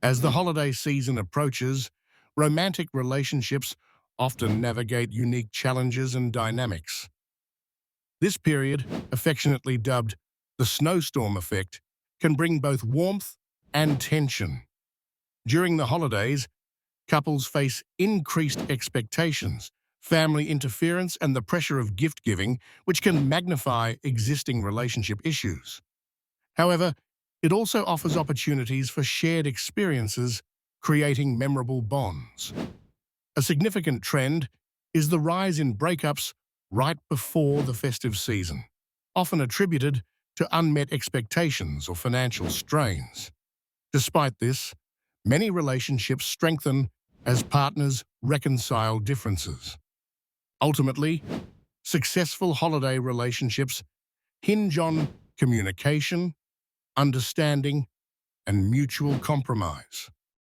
As the holiday season approaches, romantic relationships often navigate unique challenges and dynamics. This period, affectionately dubbed the snowstorm effect, can bring both warmth and tension. During the holidays, couples face increased expectations, family interference, and the pressure of gift-giving, which can magnify existing relationship issues. However, it also offers opportunities for shared experiences, creating memorable bonds. A significant trend is the rise in breakups right before the festive season, often attributed to unmet expectations or financial strains. Despite this, many relationships strengthen as partners reconcile differences. Ultimately, successful holiday relationships hinge on communication, understanding, and mutual compromise.